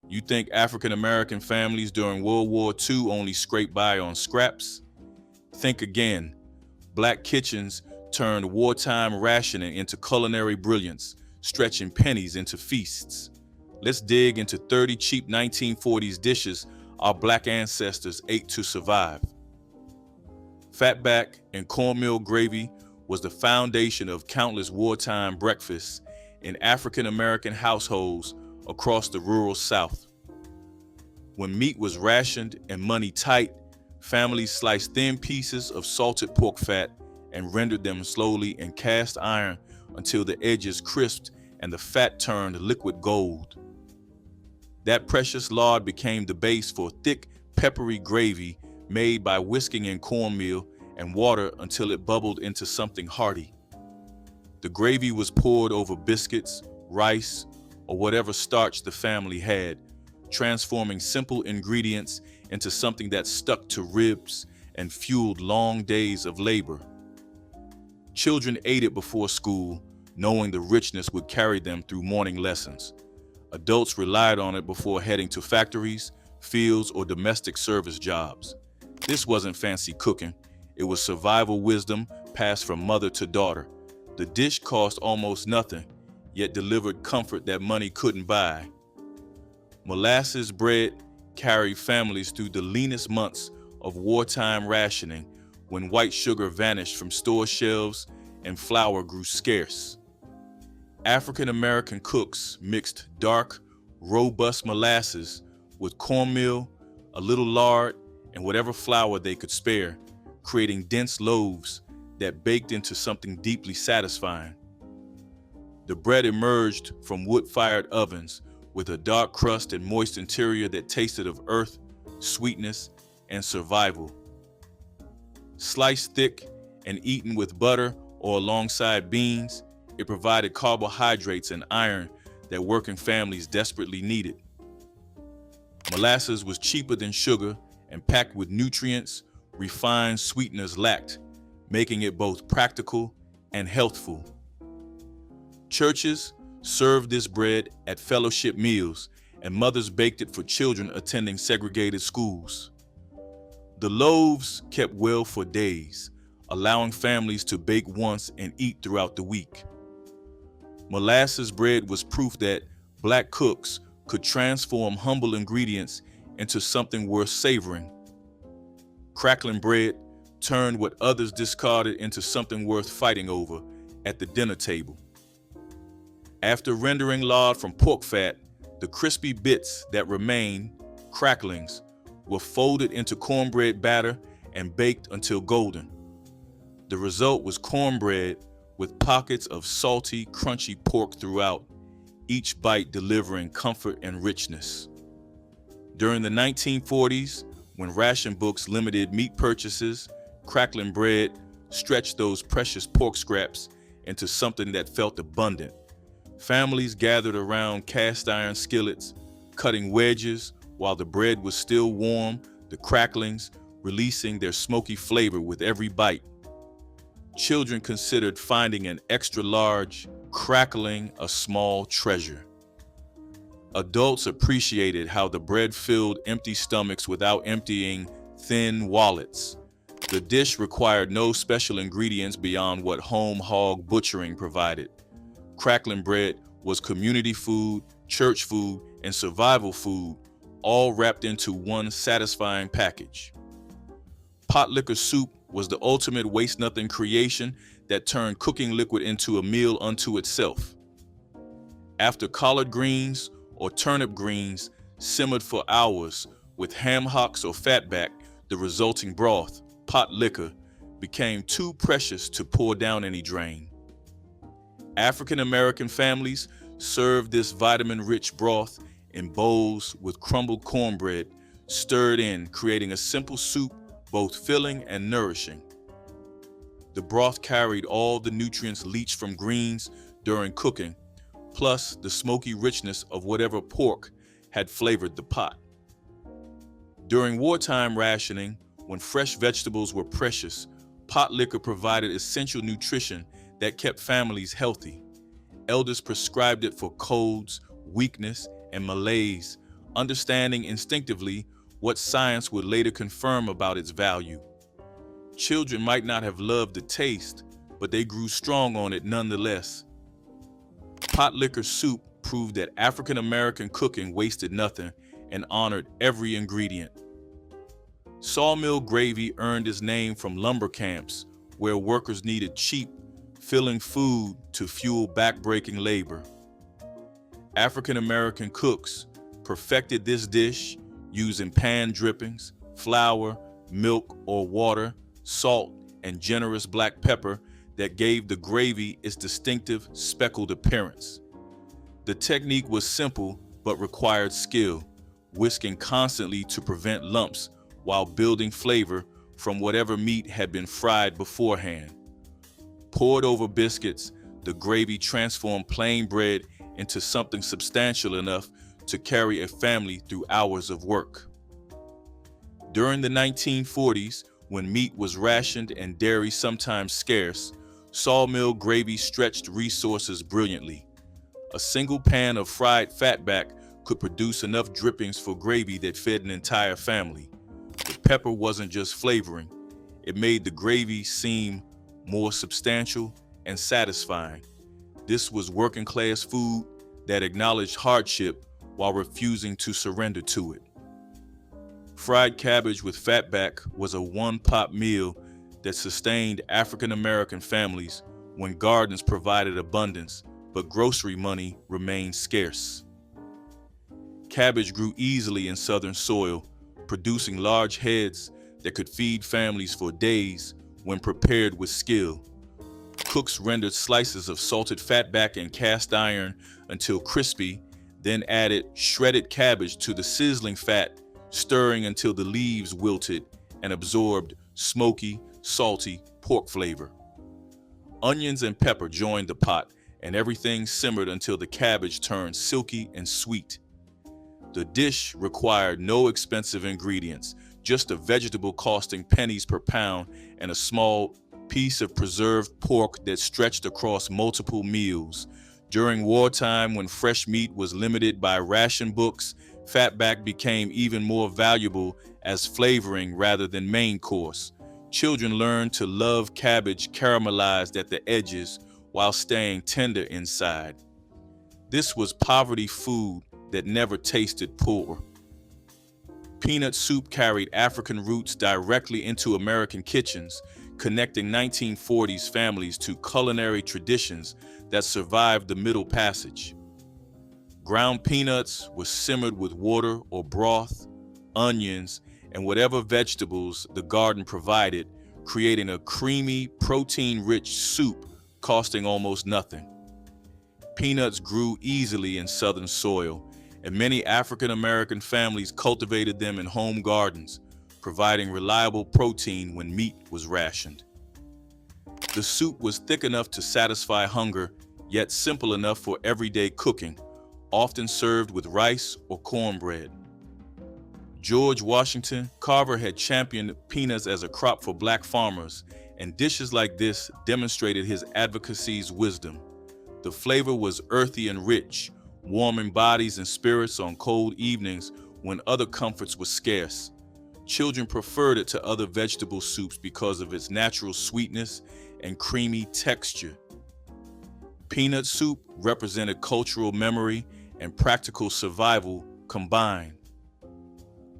You think African American families during World War II only scraped by on scraps? Think again. Black kitchens turned wartime rationing into culinary brilliance, stretching pennies into feasts. Let's dig into 30 cheap 1940s dishes our black ancestors ate to survive. Fatback and cornmeal gravy was the foundation of countless wartime breakfasts in African American households across the rural South. When meat was rationed and money tight, families sliced thin pieces of salted pork fat and rendered them slowly in cast iron until the edges crisped and the fat turned liquid gold. That precious lard became the base for thick, peppery gravy made by whisking in cornmeal and water until it bubbled into something hearty. The gravy was poured over biscuits, rice, or whatever starch the family had, transforming simple ingredients into something that stuck to ribs and fueled long days of labor. Children ate it before school, knowing the richness would carry them through morning lessons. Adults relied on it before heading to factories, fields, or domestic service jobs. This wasn't fancy cooking. It was survival wisdom passed from mother to daughter. The dish cost almost nothing, yet delivered comfort that money couldn't buy. Molasses bread carried families through the leanest months of wartime rationing when white sugar vanished from store shelves and flour grew scarce. African American cooks mixed dark, robust molasses with cornmeal, a little lard, and whatever flour they could spare, creating dense loaves that baked into something deeply satisfying. The bread emerged from wood-fired ovens with a dark crust and moist interior that tasted of earth, sweetness, and survival. Sliced thick and eaten with butter or alongside beans, it provided carbohydrates and iron that working families desperately needed. Molasses was cheaper than sugar and packed with nutrients refined sweeteners lacked, making it both practical and healthful. Churches served this bread at fellowship meals, and mothers baked it for children attending segregated schools. The loaves kept well for days, allowing families to bake once and eat throughout the week. Molasses bread was proof that black cooks could transform humble ingredients into something worth savoring. Crackling bread turned what others discarded into something worth fighting over at the dinner table. After rendering lard from pork fat, the crispy bits that remained, cracklings, were folded into cornbread batter and baked until golden. The result was cornbread with pockets of salty, crunchy pork throughout, each bite delivering comfort and richness. During the 1940s, when ration books limited meat purchases, crackling bread stretched those precious pork scraps into something that felt abundant. Families gathered around cast iron skillets, cutting wedges while the bread was still warm, the cracklings releasing their smoky flavor with every bite. Children considered finding an extra large crackling a small treasure. Adults appreciated how the bread filled empty stomachs without emptying thin wallets. The dish required no special ingredients beyond what home hog butchering provided. Crackling bread was community food, church food, and survival food, all wrapped into one satisfying package. Potlikker soup was the ultimate waste-nothing creation that turned cooking liquid into a meal unto itself. After collard greens or turnip greens simmered for hours with ham hocks or fatback, the resulting broth, potlikker, became too precious to pour down any drain. African American families served this vitamin-rich broth in bowls with crumbled cornbread stirred in, creating a simple soup both filling and nourishing. The broth carried all the nutrients leached from greens during cooking, plus the smoky richness of whatever pork had flavored the pot. During wartime rationing, when fresh vegetables were precious, potlikker provided essential nutrition that kept families healthy. Elders prescribed it for colds, weakness, and malaise, understanding instinctively what science would later confirm about its value. Children might not have loved the taste, but they grew strong on it nonetheless. Potlikker soup proved that African American cooking wasted nothing and honored every ingredient. Sawmill gravy earned its name from lumber camps, where workers needed cheap, filling food to fuel backbreaking labor. African American cooks perfected this dish using pan drippings, flour, milk or water, salt, and generous black pepper that gave the gravy its distinctive speckled appearance. The technique was simple but required skill, whisking constantly to prevent lumps while building flavor from whatever meat had been fried beforehand. Poured over biscuits, the gravy transformed plain bread into something substantial enough to carry a family through hours of work. During the 1940s, when meat was rationed and dairy sometimes scarce, sawmill gravy stretched resources brilliantly. A single pan of fried fatback could produce enough drippings for gravy that fed an entire family. The pepper wasn't just flavoring, it made the gravy seem more substantial and satisfying. This was working class food that acknowledged hardship while refusing to surrender to it. Fried cabbage with fatback was a one-pot meal that sustained African American families when gardens provided abundance, but grocery money remained scarce. Cabbage grew easily in southern soil, producing large heads that could feed families for days when prepared with skill. Cooks rendered slices of salted fatback in cast iron until crispy, then added shredded cabbage to the sizzling fat, stirring until the leaves wilted and absorbed smoky, salty pork flavor. Onions and pepper joined the pot, and everything simmered until the cabbage turned silky and sweet. The dish required no expensive ingredients, just a vegetable costing pennies per pound and a small piece of preserved pork that stretched across multiple meals. During wartime, when fresh meat was limited by ration books, fatback became even more valuable as flavoring rather than main course. Children learned to love cabbage caramelized at the edges while staying tender inside. This was poverty food that never tasted poor. Peanut soup carried African roots directly into American kitchens, connecting 1940s families to culinary traditions that survived the Middle Passage. Ground peanuts were simmered with water or broth, onions, and whatever vegetables the garden provided, creating a creamy, protein-rich soup costing almost nothing. Peanuts grew easily in southern soil, and many African American families cultivated them in home gardens, providing reliable protein when meat was rationed. The soup was thick enough to satisfy hunger, yet simple enough for everyday cooking, often served with rice or cornbread. George Washington Carver had championed peanuts as a crop for black farmers, and dishes like this demonstrated his advocacy's wisdom. The flavor was earthy and rich, warming bodies and spirits on cold evenings when other comforts were scarce. Children preferred it to other vegetable soups because of its natural sweetness and creamy texture. Peanut soup represented cultural memory and practical survival combined.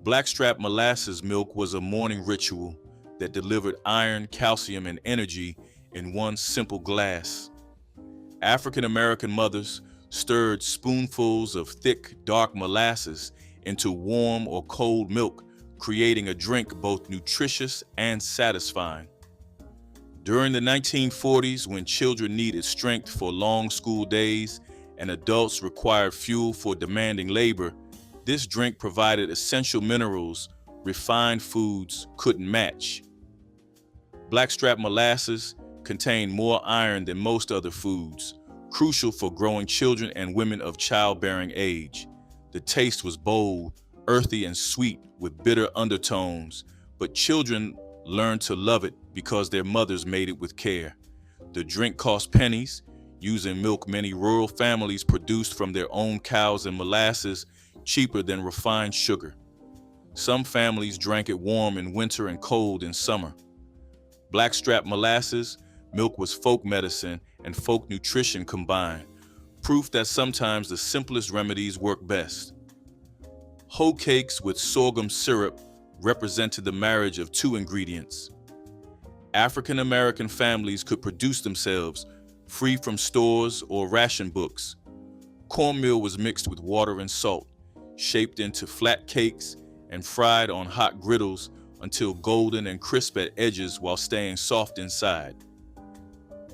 Blackstrap molasses milk was a morning ritual that delivered iron, calcium, and energy in one simple glass. African American mothers stirred spoonfuls of thick, dark molasses into warm or cold milk, creating a drink both nutritious and satisfying. During the 1940s, when children needed strength for long school days and adults required fuel for demanding labor, this drink provided essential minerals refined foods couldn't match. Blackstrap molasses contained more iron than most other foods, crucial for growing children and women of childbearing age. The taste was bold, earthy, and sweet with bitter undertones, but children learned to love it because their mothers made it with care. The drink cost pennies. Using milk many rural families produced from their own cows and molasses, cheaper than refined sugar. Some families drank it warm in winter and cold in summer. Blackstrap molasses, milk was folk medicine and folk nutrition combined, proof that sometimes the simplest remedies work best. Hoe cakes with sorghum syrup represented the marriage of two ingredients. African American families could produce themselves, free from stores or ration books. Cornmeal was mixed with water and salt, shaped into flat cakes, and fried on hot griddles until golden and crisp at edges while staying soft inside.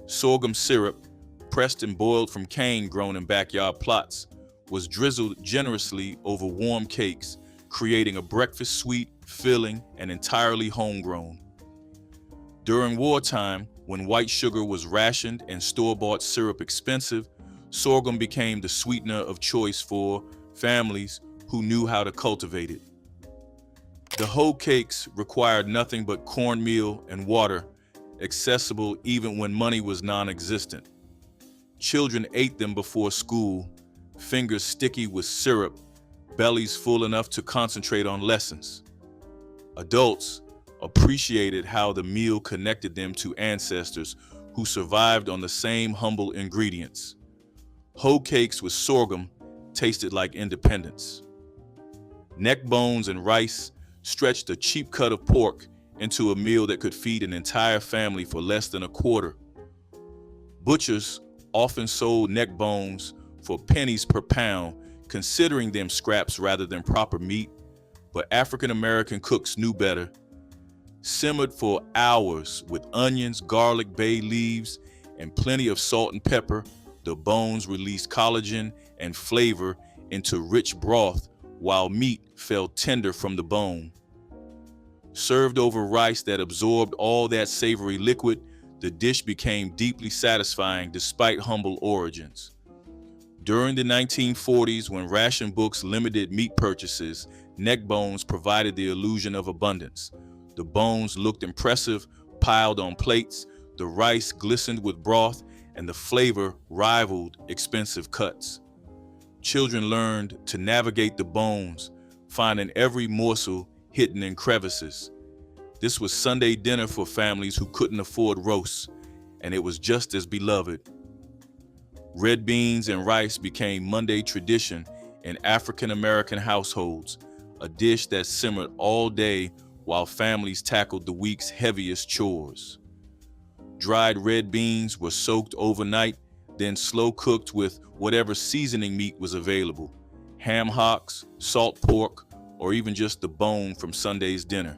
Sorghum syrup, pressed and boiled from cane grown in backyard plots, was drizzled generously over warm cakes, creating a breakfast sweet, filling, and entirely homegrown. During wartime, when white sugar was rationed and store-bought syrup expensive, sorghum became the sweetener of choice for families who knew how to cultivate it. The hoe cakes required nothing but cornmeal and water, accessible even when money was non-existent. Children ate them before school, fingers sticky with syrup, bellies full enough to concentrate on lessons. Adults appreciated how the meal connected them to ancestors who survived on the same humble ingredients. Hoe cakes with sorghum tasted like independence. Neck bones and rice stretched a cheap cut of pork into a meal that could feed an entire family for less than a quarter. Butchers often sold neck bones for pennies per pound, considering them scraps rather than proper meat, but African American cooks knew better. Simmered for hours with onions, garlic, bay leaves, and plenty of salt and pepper, the bones released collagen and flavor into rich broth while meat fell tender from the bone. Served over rice that absorbed all that savory liquid, the dish became deeply satisfying despite humble origins. During the 1940s, when ration books limited meat purchases, neck bones provided the illusion of abundance. The bones looked impressive, piled on plates, the rice glistened with broth, and the flavor rivaled expensive cuts. Children learned to navigate the bones, finding every morsel hidden in crevices. This was Sunday dinner for families who couldn't afford roasts, and it was just as beloved. Red beans and rice became Monday tradition in African American households, a dish that simmered all day while families tackled the week's heaviest chores. Dried red beans were soaked overnight, then slow cooked with whatever seasoning meat was available: ham hocks, salt pork, or even just the bone from Sunday's dinner.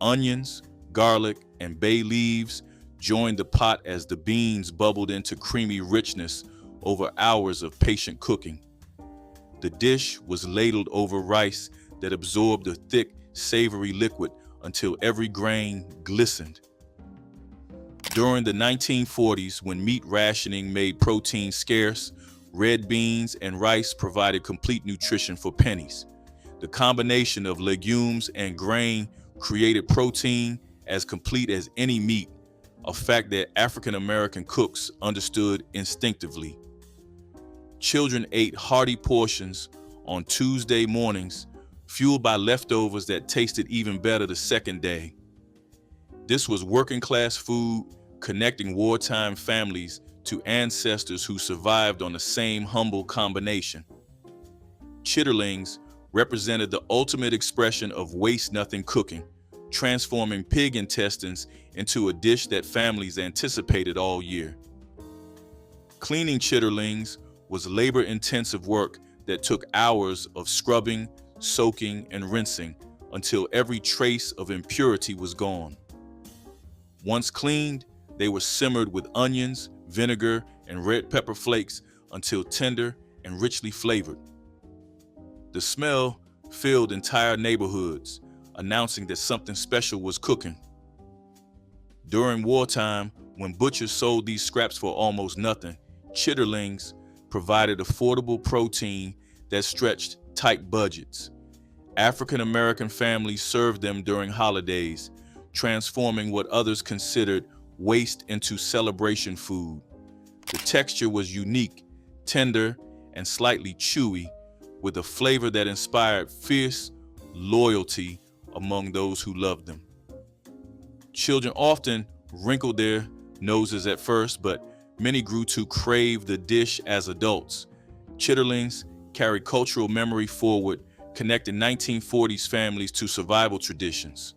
Onions, garlic, and bay leaves joined the pot as the beans bubbled into creamy richness over hours of patient cooking. The dish was ladled over rice that absorbed the thick, savory liquid until every grain glistened. During the 1940s, when meat rationing made protein scarce, red beans and rice provided complete nutrition for pennies. The combination of legumes and grain created protein as complete as any meat, a fact that African American cooks understood instinctively. Children ate hearty portions on Tuesday mornings, fueled by leftovers that tasted even better the second day. This was working class food, connecting wartime families to ancestors who survived on the same humble combination. Chitterlings represented the ultimate expression of waste-nothing cooking, transforming pig intestines into a dish that families anticipated all year. Cleaning chitterlings was labor-intensive work that took hours of scrubbing, soaking, and rinsing until every trace of impurity was gone. Once cleaned, they were simmered with onions, vinegar, and red pepper flakes until tender and richly flavored. The smell filled entire neighborhoods, announcing that something special was cooking. During wartime, when butchers sold these scraps for almost nothing, chitterlings provided affordable protein that stretched tight budgets. African American families served them during holidays, transforming what others considered waste into celebration food. The texture was unique, tender, and slightly chewy, with a flavor that inspired fierce loyalty among those who loved them. Children often wrinkled their noses at first, but many grew to crave the dish as adults. Chitterlings carried cultural memory forward, connecting 1940s families to survival traditions.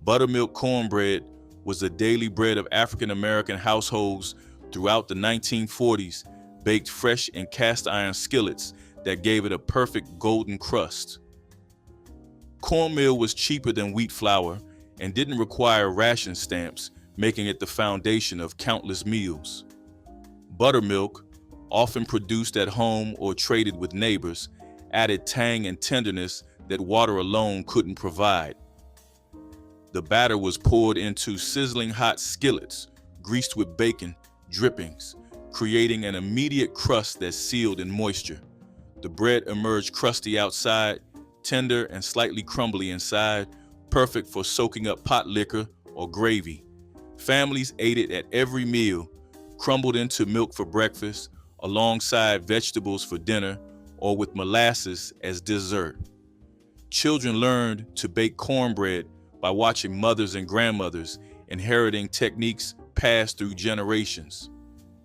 Buttermilk cornbread was the daily bread of African American households throughout the 1940s, baked fresh in cast iron skillets that gave it a perfect golden crust. Cornmeal was cheaper than wheat flour and didn't require ration stamps, making it the foundation of countless meals. Buttermilk, often produced at home or traded with neighbors, added tang and tenderness that water alone couldn't provide. The batter was poured into sizzling hot skillets, greased with bacon drippings, creating an immediate crust that sealed in moisture. The bread emerged crusty outside, tender and slightly crumbly inside, perfect for soaking up potlikker or gravy. Families ate it at every meal, crumbled into milk for breakfast, alongside vegetables for dinner, or with molasses as dessert. Children learned to bake cornbread by watching mothers and grandmothers, inheriting techniques passed through generations.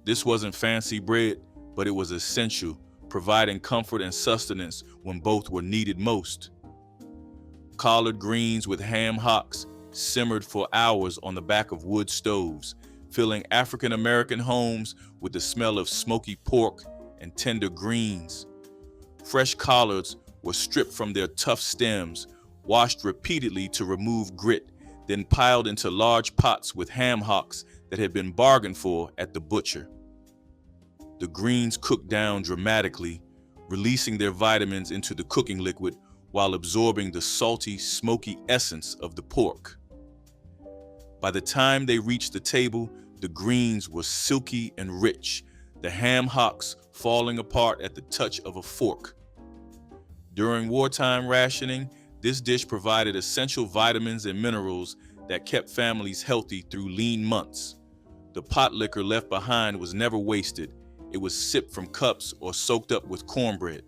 This wasn't fancy bread, but it was essential, providing comfort and sustenance when both were needed most. Collard greens with ham hocks simmered for hours on the back of wood stoves, filling African American homes with the smell of smoky pork and tender greens. Fresh collards were stripped from their tough stems, washed repeatedly to remove grit, then piled into large pots with ham hocks that had been bargained for at the butcher. The greens cooked down dramatically, releasing their vitamins into the cooking liquid while absorbing the salty, smoky essence of the pork. By the time they reached the table, the greens were silky and rich, the ham hocks falling apart at the touch of a fork. During wartime rationing, this dish provided essential vitamins and minerals that kept families healthy through lean months. The potlikker left behind was never wasted. It was sipped from cups or soaked up with cornbread.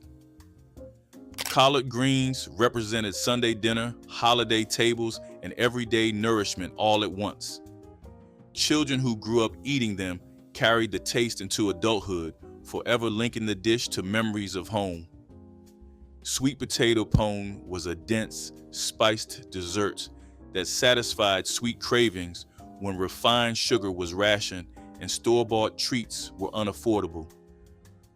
Collard greens represented Sunday dinner, holiday tables, and everyday nourishment all at once. Children who grew up eating them carried the taste into adulthood, forever linking the dish to memories of home. Sweet potato pone was a dense, spiced dessert that satisfied sweet cravings when refined sugar was rationed and store-bought treats were unaffordable.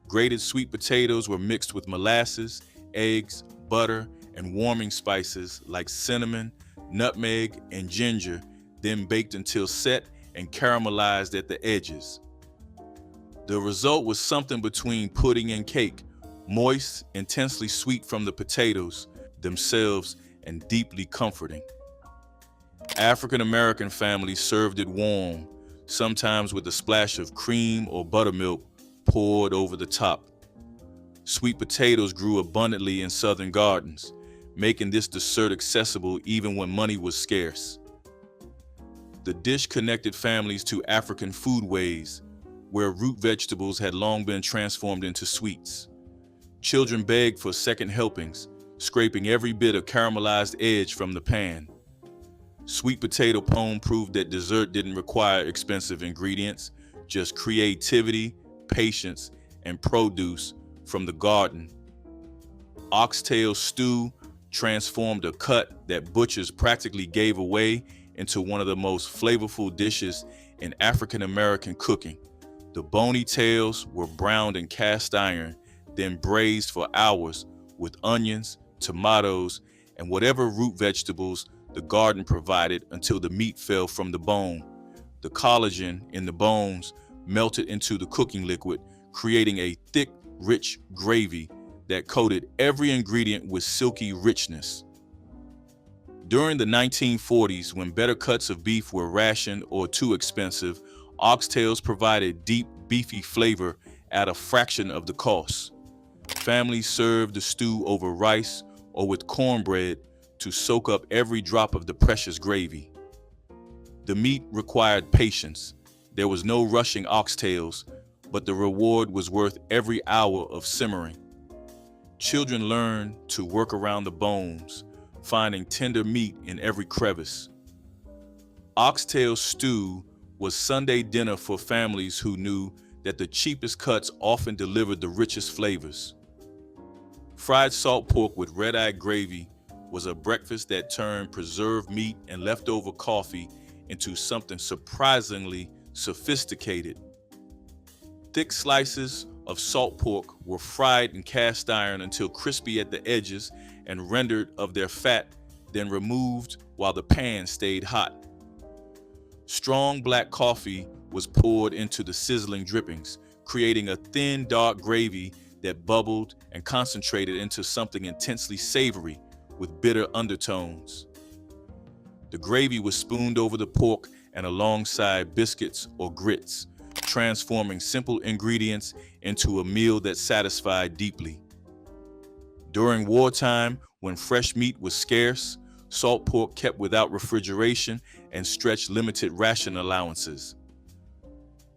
Grated sweet potatoes were mixed with molasses, eggs, butter, and warming spices like cinnamon, nutmeg, and ginger, then baked until set and caramelized at the edges. The result was something between pudding and cake, moist, intensely sweet from the potatoes themselves, and deeply comforting. African American families served it warm, sometimes with a splash of cream or buttermilk poured over the top. Sweet potatoes grew abundantly in southern gardens, making this dessert accessible even when money was scarce. The dish connected families to African foodways, where root vegetables had long been transformed into sweets. Children begged for second helpings, scraping every bit of caramelized edge from the pan. Sweet potato pone proved that dessert didn't require expensive ingredients, just creativity, patience, and produce from the garden. Oxtail stew transformed a cut that butchers practically gave away into one of the most flavorful dishes in African American cooking. The bony tails were browned in cast iron, then braised for hours with onions, tomatoes, and whatever root vegetables the garden provided until the meat fell from the bone. The collagen in the bones melted into the cooking liquid, creating a thick, rich gravy that coated every ingredient with silky richness. During the 1940s, when better cuts of beef were rationed or too expensive, oxtails provided deep, beefy flavor at a fraction of the cost. Families served the stew over rice or with cornbread to soak up every drop of the precious gravy. The meat required patience. There was no rushing oxtails, but the reward was worth every hour of simmering. Children learned to work around the bones, finding tender meat in every crevice. Oxtail stew was Sunday dinner for families who knew that the cheapest cuts often delivered the richest flavors. Fried salt pork with red-eye gravy was a breakfast that turned preserved meat and leftover coffee into something surprisingly sophisticated. Thick slices of salt pork were fried in cast iron until crispy at the edges and rendered of their fat, then removed while the pan stayed hot. Strong black coffee was poured into the sizzling drippings, creating a thin, dark gravy that bubbled and concentrated into something intensely savory with bitter undertones. The gravy was spooned over the pork and alongside biscuits or grits, transforming simple ingredients into a meal that satisfied deeply. During wartime, when fresh meat was scarce, salt pork kept without refrigeration and stretched limited ration allowances.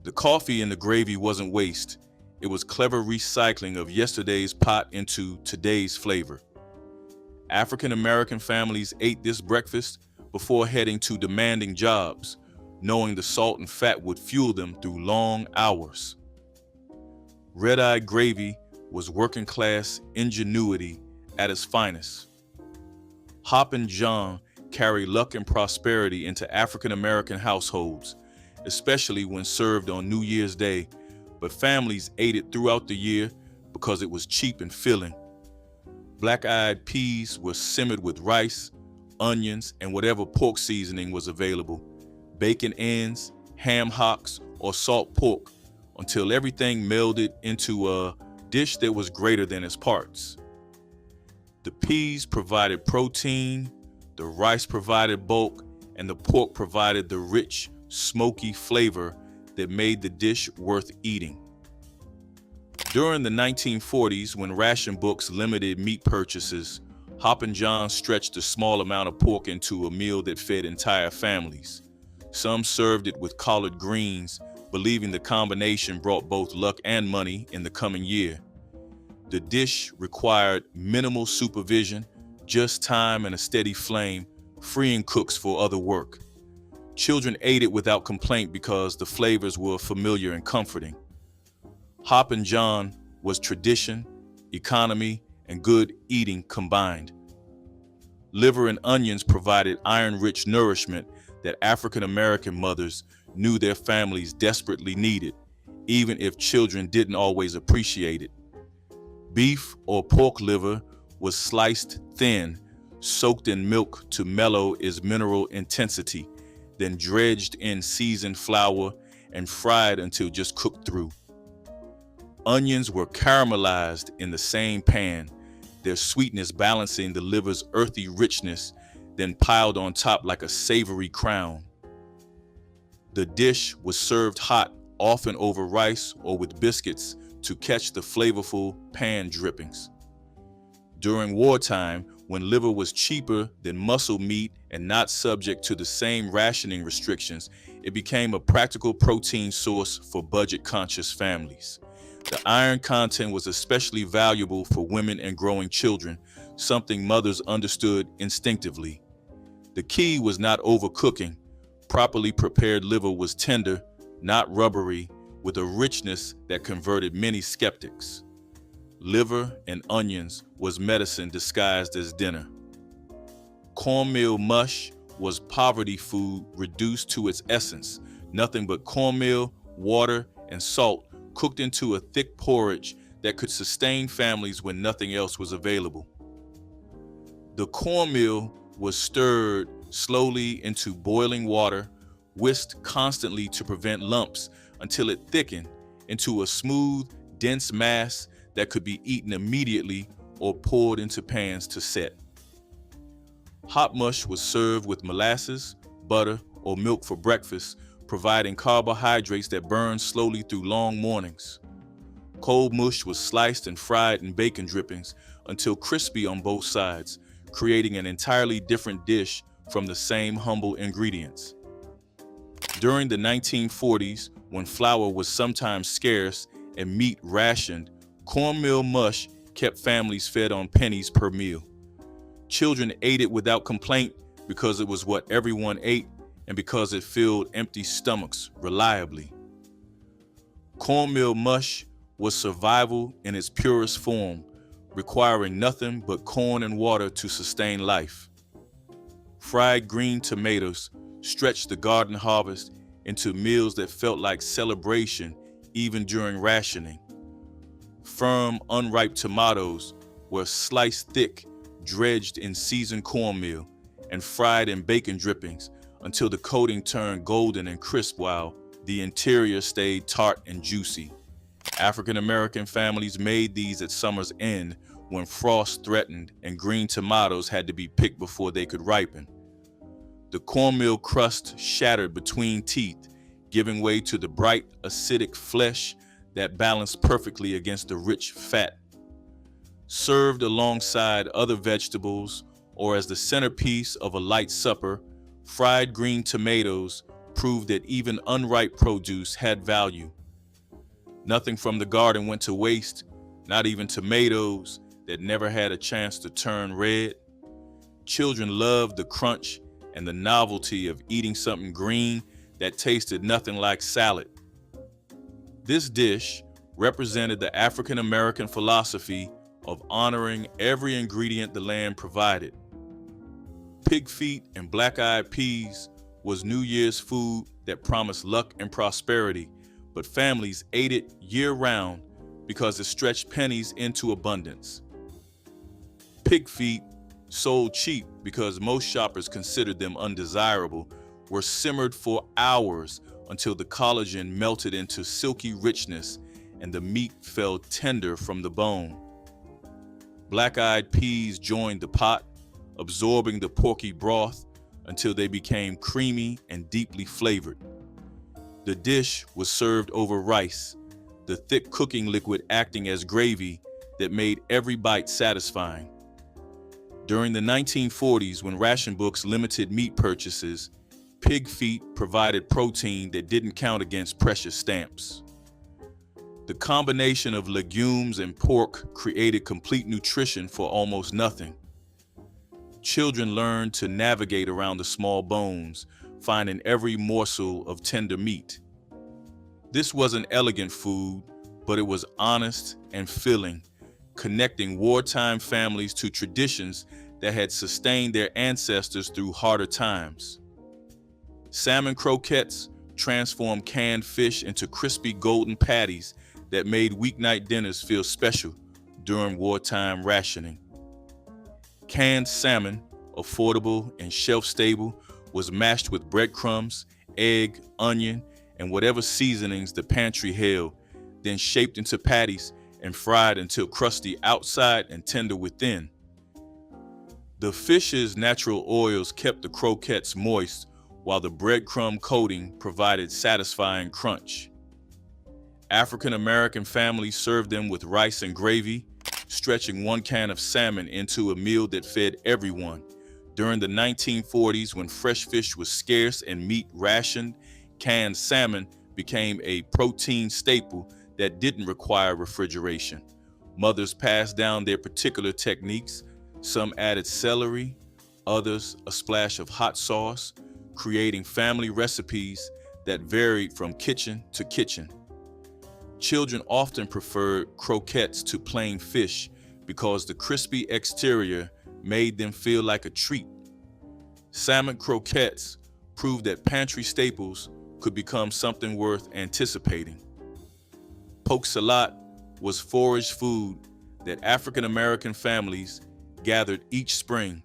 The coffee in the gravy wasn't waste. It was clever recycling of yesterday's pot into today's flavor. African American families ate this breakfast before heading to demanding jobs, knowing the salt and fat would fuel them through long hours. Red-eye gravy was working-class ingenuity at its finest. Hoppin' John carried luck and prosperity into African American households, especially when served on New Year's Day, but families ate it throughout the year because it was cheap and filling. Black-eyed peas were simmered with rice, onions, and whatever pork seasoning was available, bacon ends, ham hocks, or salt pork, until everything melded into a dish that was greater than its parts. The peas provided protein, the rice provided bulk, and the pork provided the rich, smoky flavor that made the dish worth eating. During the 1940s, when ration books limited meat purchases, Hoppin' John stretched a small amount of pork into a meal that fed entire families. Some served it with collard greens, believing the combination brought both luck and money in the coming year. The dish required minimal supervision, just time and a steady flame, freeing cooks for other work. Children ate it without complaint because the flavors were familiar and comforting. Hoppin' John was tradition, economy, and good eating combined. Liver and onions provided iron-rich nourishment that African American mothers knew their families desperately needed, even if children didn't always appreciate it. Beef or pork liver was sliced thin, soaked in milk to mellow its mineral intensity, then dredged in seasoned flour and fried until just cooked through. Onions were caramelized in the same pan, their sweetness balancing the liver's earthy richness, then piled on top like a savory crown. The dish was served hot, often over rice or with biscuits to catch the flavorful pan drippings. During wartime, when liver was cheaper than muscle meat and not subject to the same rationing restrictions, it became a practical protein source for budget-conscious families. The iron content was especially valuable for women and growing children, something mothers understood instinctively. The key was not overcooking. Properly prepared liver was tender, not rubbery, with a richness that converted many skeptics. Liver and onions was medicine disguised as dinner. Cornmeal mush was poverty food reduced to its essence, nothing but cornmeal, water, and salt cooked into a thick porridge that could sustain families when nothing else was available. The cornmeal was stirred slowly into boiling water, whisked constantly to prevent lumps until it thickened into a smooth, dense mass that could be eaten immediately or poured into pans to set. Hot mush was served with molasses, butter, or milk for breakfast, providing carbohydrates that burned slowly through long mornings. Cold mush was sliced and fried in bacon drippings until crispy on both sides, creating an entirely different dish from the same humble ingredients. During the 1940s, when flour was sometimes scarce and meat rationed, cornmeal mush kept families fed on pennies per meal. Children ate it without complaint because it was what everyone ate and because it filled empty stomachs reliably. Cornmeal mush was survival in its purest form, requiring nothing but corn and water to sustain life. Fried green tomatoes stretched the garden harvest into meals that felt like celebration even during rationing. Firm, unripe tomatoes were sliced thick, dredged in seasoned cornmeal, and fried in bacon drippings until the coating turned golden and crisp while the interior stayed tart and juicy. African American families made these at summer's end when frost threatened and green tomatoes had to be picked before they could ripen. The cornmeal crust shattered between teeth, giving way to the bright, acidic flesh that balanced perfectly against the rich fat. Served alongside other vegetables or as the centerpiece of a light supper, fried green tomatoes proved that even unripe produce had value. Nothing from the garden went to waste, not even tomatoes that never had a chance to turn red. Children loved the crunch and the novelty of eating something green that tasted nothing like salad. This dish represented the African American philosophy of honoring every ingredient the land provided. Pig feet and black-eyed peas was New Year's food that promised luck and prosperity, but families ate it year-round because it stretched pennies into abundance. Pig feet, sold cheap because most shoppers considered them undesirable, were simmered for hours until the collagen melted into silky richness and the meat fell tender from the bone. Black-eyed peas joined the pot, absorbing the porky broth until they became creamy and deeply flavored. The dish was served over rice, the thick cooking liquid acting as gravy that made every bite satisfying. During the 1940s, when ration books limited meat purchases, pig feet provided protein that didn't count against precious stamps. The combination of legumes and pork created complete nutrition for almost nothing. Children learned to navigate around the small bones, finding every morsel of tender meat. This wasn't elegant food, but it was honest and filling, connecting wartime families to traditions that had sustained their ancestors through harder times. Salmon croquettes transformed canned fish into crispy golden patties that made weeknight dinners feel special during wartime rationing. Canned salmon, affordable and shelf-stable, was mashed with breadcrumbs, egg, onion, and whatever seasonings the pantry held, then shaped into patties and fried until crusty outside and tender within. The fish's natural oils kept the croquettes moist, while the breadcrumb coating provided satisfying crunch. African American families served them with rice and gravy, stretching one can of salmon into a meal that fed everyone. During the 1940s, when fresh fish was scarce and meat rationed, canned salmon became a protein staple that didn't require refrigeration. Mothers passed down their particular techniques. Some added celery, others a splash of hot sauce, creating family recipes that varied from kitchen to kitchen. Children often preferred croquettes to plain fish because the crispy exterior made them feel like a treat. Salmon croquettes proved that pantry staples could become something worth anticipating. Poke salad was forage food that African American families gathered each spring,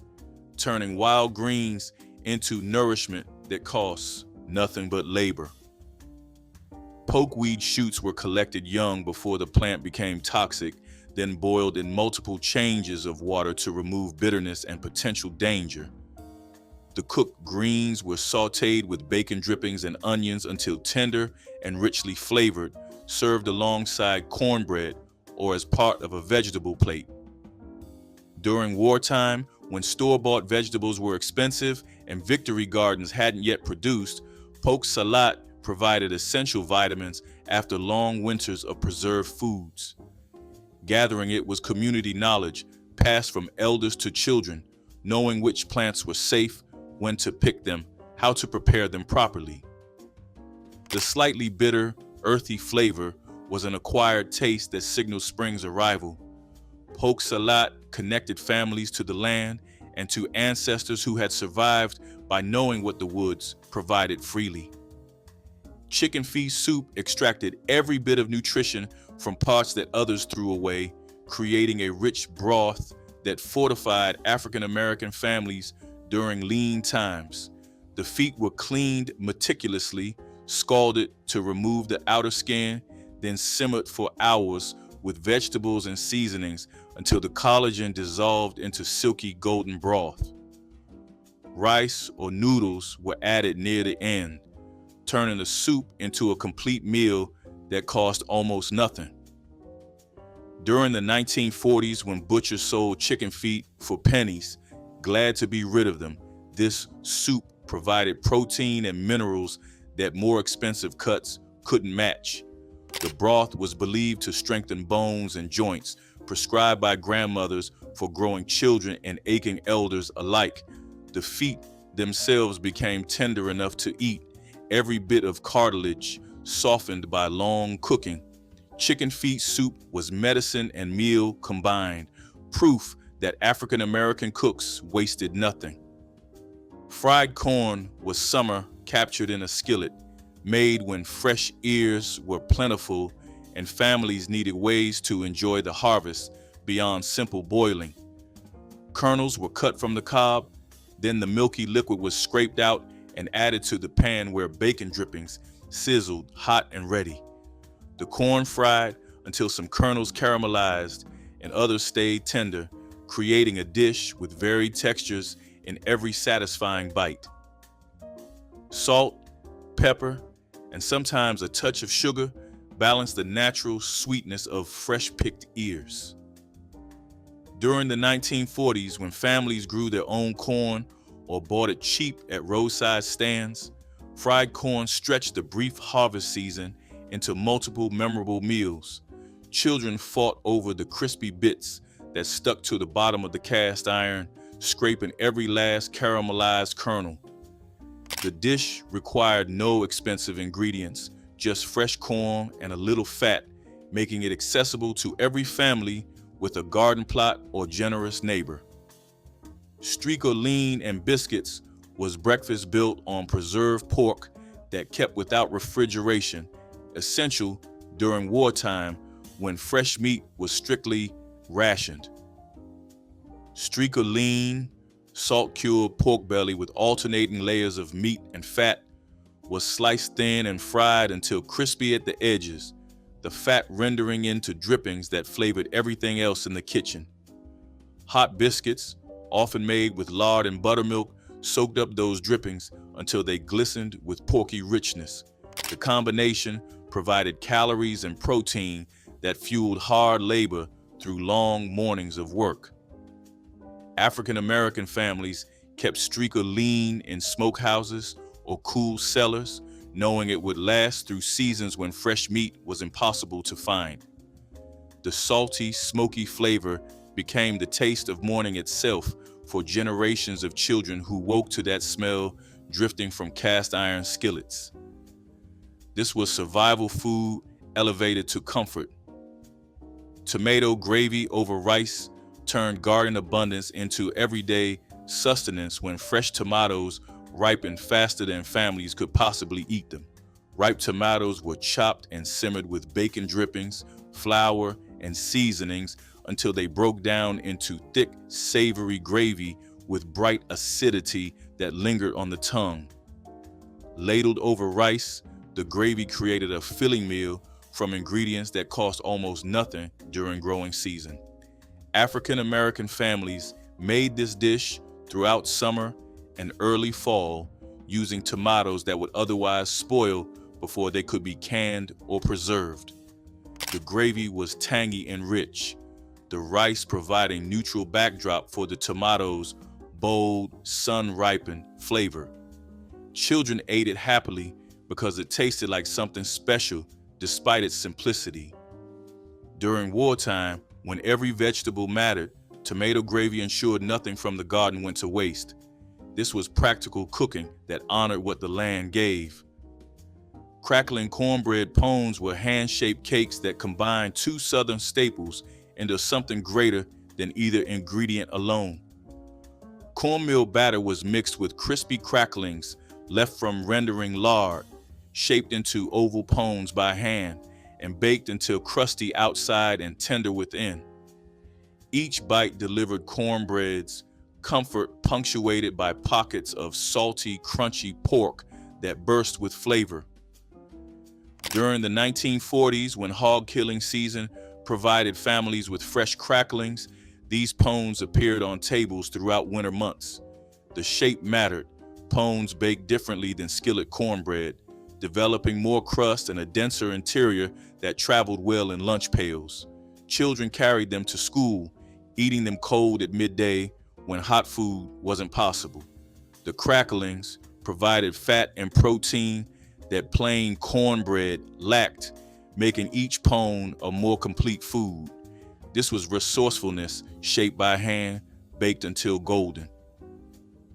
turning wild greens into nourishment that costs nothing but labor. Pokeweed shoots were collected young before the plant became toxic, then boiled in multiple changes of water to remove bitterness and potential danger. The cooked greens were sautéed with bacon drippings and onions until tender and richly flavored, served alongside cornbread or as part of a vegetable plate. During wartime, when store-bought vegetables were expensive and victory gardens hadn't yet produced, poke salad provided essential vitamins after long winters of preserved foods. Gathering it was community knowledge passed from elders to children, knowing which plants were safe, when to pick them, how to prepare them properly. The slightly bitter, earthy flavor was an acquired taste that signaled spring's arrival. Poke Salat connected families to the land and to ancestors who had survived by knowing what the woods provided freely. Chicken feed soup extracted every bit of nutrition from parts that others threw away, creating a rich broth that fortified African American families during lean times. The feet were cleaned meticulously, scalded to remove the outer skin, then simmered for hours with vegetables and seasonings until the collagen dissolved into silky golden broth. Rice or noodles were added near the end, turning the soup into a complete meal that cost almost nothing. During the 1940s, when butchers sold chicken feet for pennies, glad to be rid of them, this soup provided protein and minerals that more expensive cuts couldn't match. The broth was believed to strengthen bones and joints, prescribed by grandmothers for growing children and aching elders alike. The feet themselves became tender enough to eat, every bit of cartilage softened by long cooking. Chicken feet soup was medicine and meal combined, proof that African American cooks wasted nothing. Fried corn was summer captured in a skillet, made when fresh ears were plentiful and families needed ways to enjoy the harvest beyond simple boiling. Kernels were cut from the cob, then the milky liquid was scraped out and added to the pan where bacon drippings sizzled hot and ready. The corn fried until some kernels caramelized and others stayed tender, creating a dish with varied textures in every satisfying bite. Salt, pepper, and sometimes a touch of sugar balanced the natural sweetness of fresh-picked ears. During the 1940s, when families grew their own corn or bought it cheap at roadside stands, fried corn stretched the brief harvest season into multiple memorable meals. Children fought over the crispy bits that stuck to the bottom of the cast iron, scraping every last caramelized kernel. The dish required no expensive ingredients, just fresh corn and a little fat, making it accessible to every family with a garden plot or generous neighbor. Streaker lean and biscuits was breakfast built on preserved pork that kept without refrigeration, essential during wartime when fresh meat was strictly rationed. Streaker lean, salt-cured pork belly with alternating layers of meat and fat was sliced thin and fried until crispy at the edges, the fat rendering into drippings that flavored everything else in the kitchen. Hot biscuits, often made with lard and buttermilk, soaked up those drippings until they glistened with porky richness. The combination provided calories and protein that fueled hard labor through long mornings of work. African American families kept streaker lean in smokehouses or cool cellars, knowing it would last through seasons when fresh meat was impossible to find. The salty, smoky flavor became the taste of morning itself for generations of children who woke to that smell drifting from cast iron skillets. This was survival food elevated to comfort. Tomato gravy over rice turned garden abundance into everyday sustenance when fresh tomatoes ripened faster than families could possibly eat them. Ripe tomatoes were chopped and simmered with bacon drippings, flour, and seasonings until they broke down into thick, savory gravy with bright acidity that lingered on the tongue. Ladled over rice, the gravy created a filling meal from ingredients that cost almost nothing during growing season. African American families made this dish throughout summer and early fall using tomatoes that would otherwise spoil before they could be canned or preserved. The gravy was tangy and rich, the rice providing neutral backdrop for the tomatoes' bold, sun-ripened flavor. Children ate it happily because it tasted like something special despite its simplicity. During wartime, When every vegetable mattered, tomato gravy ensured nothing from the garden went to waste. This was practical cooking that honored what the land gave. Crackling cornbread pones were hand-shaped cakes that combined two Southern staples into something greater than either ingredient alone. Cornmeal batter was mixed with crispy cracklings left from rendering lard, shaped into oval pones by hand, and baked until crusty outside and tender within. Each bite delivered cornbread's comfort, punctuated by pockets of salty, crunchy pork that burst with flavor. During the 1940s, when hog killing season provided families with fresh cracklings, these pones appeared on tables throughout winter months. The shape mattered. Pones baked differently than skillet cornbread, developing more crust and a denser interior that traveled well in lunch pails. Children carried them to school, eating them cold at midday when hot food wasn't possible. The cracklings provided fat and protein that plain cornbread lacked, making each pone a more complete food. This was resourcefulness shaped by hand, baked until golden.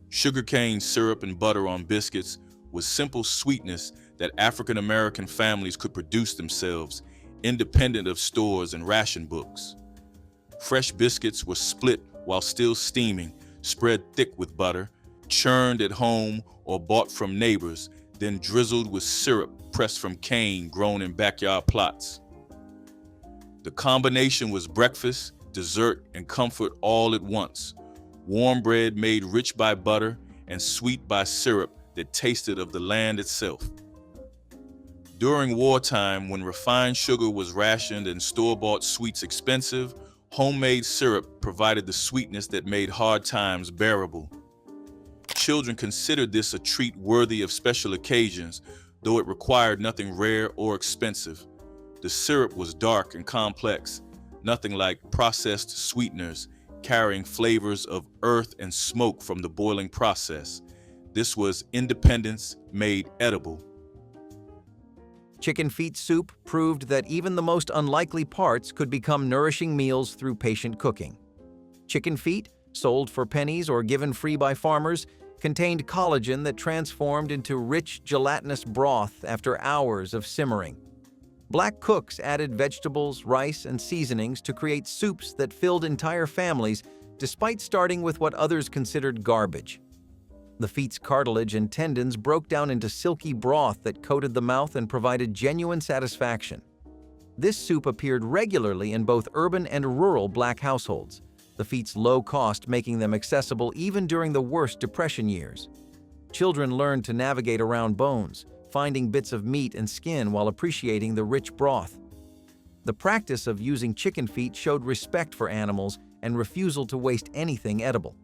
Sugarcane syrup and butter on biscuits was simple sweetness that African American families could produce themselves, independent of stores and ration books. Fresh biscuits were split while still steaming, spread thick with butter, churned at home or bought from neighbors, then drizzled with syrup pressed from cane grown in backyard plots. The combination was breakfast, dessert, and comfort all at once. Warm bread made rich by butter and sweet by syrup that tasted of the land itself. During wartime, when refined sugar was rationed and store-bought sweets expensive, homemade syrup provided the sweetness that made hard times bearable. Children considered this a treat worthy of special occasions, though it required nothing rare or expensive. The syrup was dark and complex, nothing like processed sweeteners, carrying flavors of earth and smoke from the boiling process. This was independence made edible. Chicken feet soup proved that even the most unlikely parts could become nourishing meals through patient cooking. Chicken feet, sold for pennies or given free by farmers, contained collagen that transformed into rich, gelatinous broth after hours of simmering. Black cooks added vegetables, rice, and seasonings to create soups that filled entire families, despite starting with what others considered garbage. The feet's cartilage and tendons broke down into silky broth that coated the mouth and provided genuine satisfaction. This soup appeared regularly in both urban and rural Black households, the feet's low cost making them accessible even during the worst Depression years. Children learned to navigate around bones, finding bits of meat and skin while appreciating the rich broth. The practice of using chicken feet showed respect for animals and refusal to waste anything edible.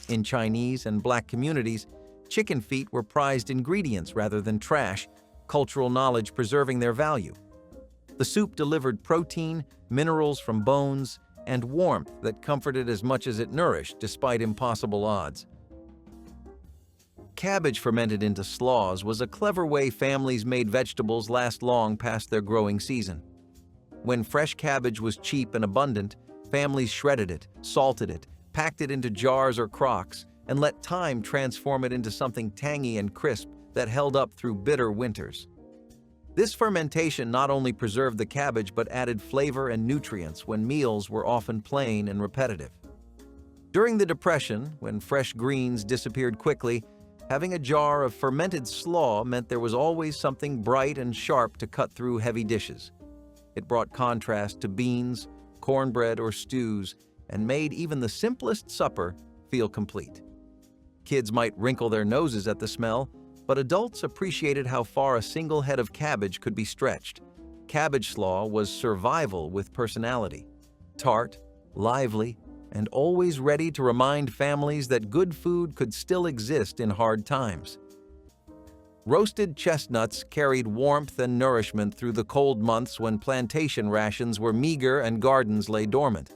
In Chinese and Black communities, chicken feet were prized ingredients rather than trash, cultural knowledge preserving their value. The soup delivered protein, minerals from bones, and warmth that comforted as much as it nourished despite impossible odds. Cabbage fermented into slaws was a clever way families made vegetables last long past their growing season. When fresh cabbage was cheap and abundant, families shredded it, salted it, packed it into jars or crocks, and let time transform it into something tangy and crisp that held up through bitter winters. This fermentation not only preserved the cabbage but added flavor and nutrients when meals were often plain and repetitive. During the Depression, when fresh greens disappeared quickly, having a jar of fermented slaw meant there was always something bright and sharp to cut through heavy dishes. It brought contrast to beans, cornbread, or stews, and made even the simplest supper feel complete. Kids might wrinkle their noses at the smell, but adults appreciated how far a single head of cabbage could be stretched. Cabbage slaw was survival with personality, tart, lively, and always ready to remind families that good food could still exist in hard times. Roasted chestnuts carried warmth and nourishment through the cold months when plantation rations were meager and gardens lay dormant.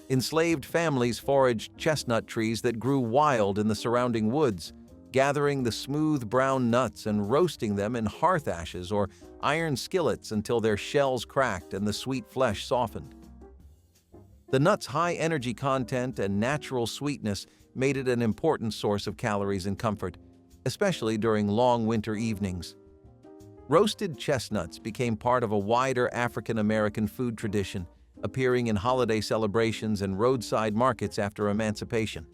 Enslaved families foraged chestnut trees that grew wild in the surrounding woods, gathering the smooth brown nuts and roasting them in hearth ashes or iron skillets until their shells cracked and the sweet flesh softened. The nut's high energy content and natural sweetness made it an important source of calories and comfort, especially during long winter evenings. Roasted chestnuts became part of a wider African American food tradition, appearing in holiday celebrations and roadside markets after emancipation.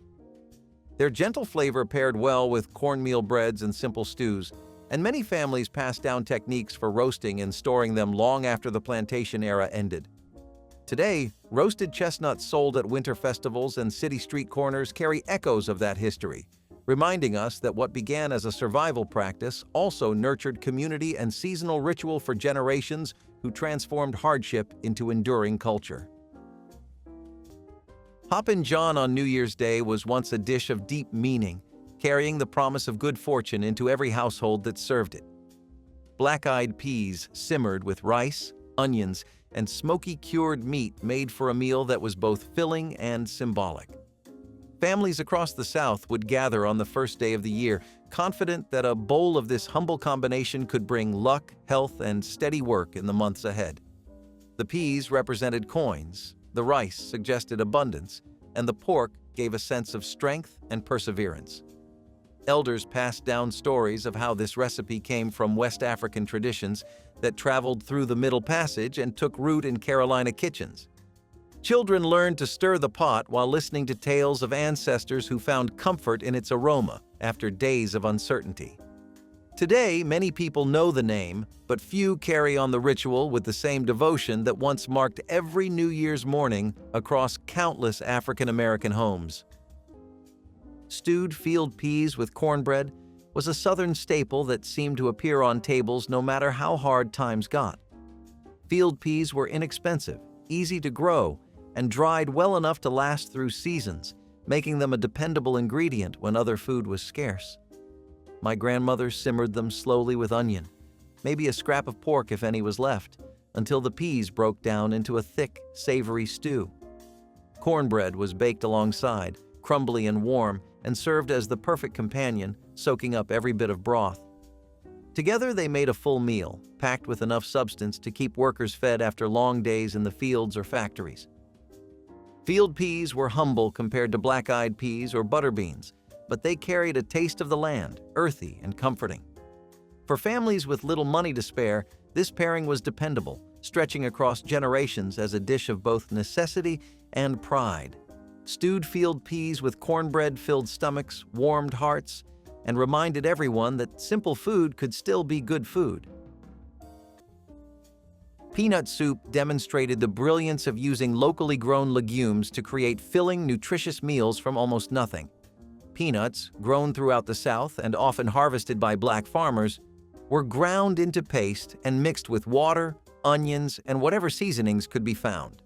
Their gentle flavor paired well with cornmeal breads and simple stews, and many families passed down techniques for roasting and storing them long after the plantation era ended. Today, roasted chestnuts sold at winter festivals and city street corners carry echoes of that history, reminding us that what began as a survival practice also nurtured community and seasonal ritual for generations who transformed hardship into enduring culture. Hoppin' John on New Year's Day was once a dish of deep meaning, carrying the promise of good fortune into every household that served it. Black-eyed peas simmered with rice, onions, and smoky cured meat made for a meal that was both filling and symbolic. Families across the South would gather on the first day of the year, confident that a bowl of this humble combination could bring luck, health, and steady work in the months ahead. The peas represented coins, the rice suggested abundance, and the pork gave a sense of strength and perseverance. Elders passed down stories of how this recipe came from West African traditions that traveled through the Middle Passage and took root in Carolina kitchens. Children learned to stir the pot while listening to tales of ancestors who found comfort in its aroma after days of uncertainty. Today, many people know the name, but few carry on the ritual with the same devotion that once marked every New Year's morning across countless African American homes. Stewed field peas with cornbread was a Southern staple that seemed to appear on tables no matter how hard times got. Field peas were inexpensive, easy to grow, and dried well enough to last through seasons, making them a dependable ingredient when other food was scarce. My grandmother simmered them slowly with onion, maybe a scrap of pork if any was left, until the peas broke down into a thick, savory stew. Cornbread was baked alongside, crumbly and warm, and served as the perfect companion, soaking up every bit of broth. Together they made a full meal, packed with enough substance to keep workers fed after long days in the fields or factories. Field peas were humble compared to black-eyed peas or butter beans, but they carried a taste of the land, earthy and comforting. For families with little money to spare, this pairing was dependable, stretching across generations as a dish of both necessity and pride. Stewed field peas with cornbread filled stomachs, warmed hearts, and reminded everyone that simple food could still be good food. Peanut soup demonstrated the brilliance of using locally grown legumes to create filling, nutritious meals from almost nothing. Peanuts, grown throughout the South and often harvested by black farmers, were ground into paste and mixed with water, onions, and whatever seasonings could be found.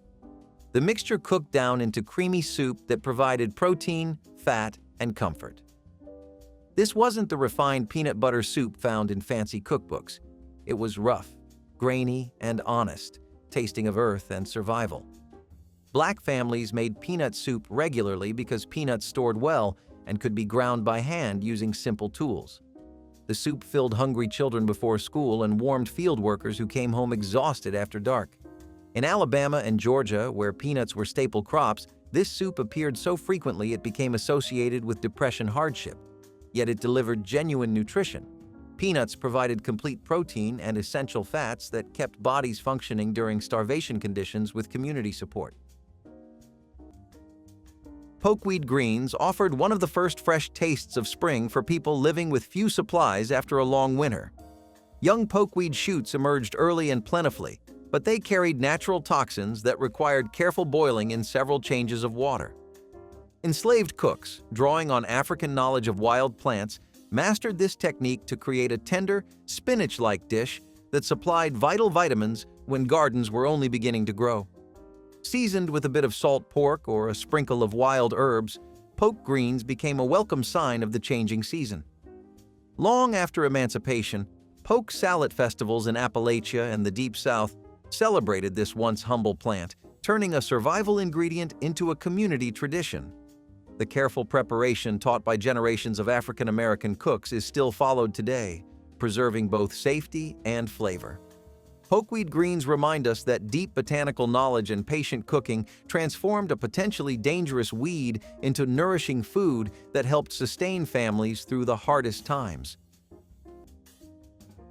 The mixture cooked down into creamy soup that provided protein, fat, and comfort. This wasn't the refined peanut butter soup found in fancy cookbooks. It was rough, grainy, and honest, tasting of earth and survival. Black families made peanut soup regularly because peanuts stored well and could be ground by hand using simple tools. The soup filled hungry children before school and warmed field workers who came home exhausted after dark. In Alabama and Georgia, where peanuts were staple crops, this soup appeared so frequently it became associated with depression hardship. Yet it delivered genuine nutrition. Peanuts provided complete protein and essential fats that kept bodies functioning during starvation conditions with community support. Pokeweed greens offered one of the first fresh tastes of spring for people living with few supplies after a long winter. Young pokeweed shoots emerged early and plentifully, but they carried natural toxins that required careful boiling in several changes of water. Enslaved cooks, drawing on African knowledge of wild plants, mastered this technique to create a tender, spinach-like dish that supplied vital vitamins when gardens were only beginning to grow. Seasoned with a bit of salt pork or a sprinkle of wild herbs, poke greens became a welcome sign of the changing season. Long after emancipation, poke salad festivals in Appalachia and the Deep South celebrated this once humble plant, turning a survival ingredient into a community tradition. The careful preparation taught by generations of African American cooks is still followed today, preserving both safety and flavor. Pokeweed greens remind us that deep botanical knowledge and patient cooking transformed a potentially dangerous weed into nourishing food that helped sustain families through the hardest times.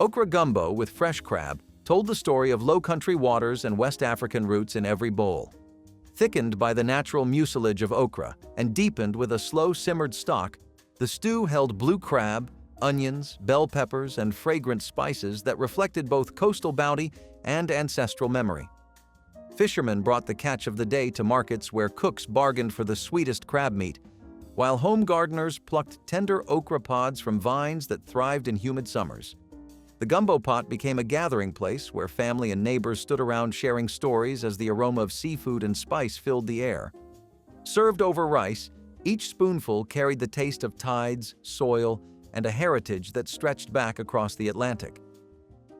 Okra gumbo with fresh crab told the story of low-country waters and West African roots in every bowl. Thickened by the natural mucilage of okra and deepened with a slow-simmered stock, the stew held blue crab, onions, bell peppers, and fragrant spices that reflected both coastal bounty and ancestral memory. Fishermen brought the catch of the day to markets where cooks bargained for the sweetest crab meat, while home gardeners plucked tender okra pods from vines that thrived in humid summers. The gumbo pot became a gathering place where family and neighbors stood around sharing stories as the aroma of seafood and spice filled the air. Served over rice, each spoonful carried the taste of tides, soil, and a heritage that stretched back across the Atlantic.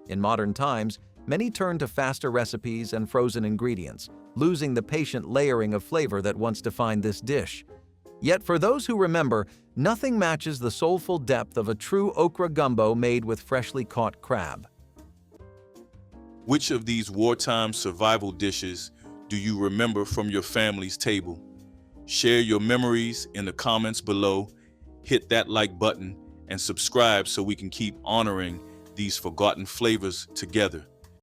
In modern times, many turn to faster recipes and frozen ingredients, losing the patient layering of flavor that once defined this dish. Yet for those who remember, nothing matches the soulful depth of a true okra gumbo made with freshly caught crab. Which of these wartime survival dishes do you remember from your family's table? Share your memories in the comments below, hit that like button, and subscribe so we can keep honoring these forgotten flavors together.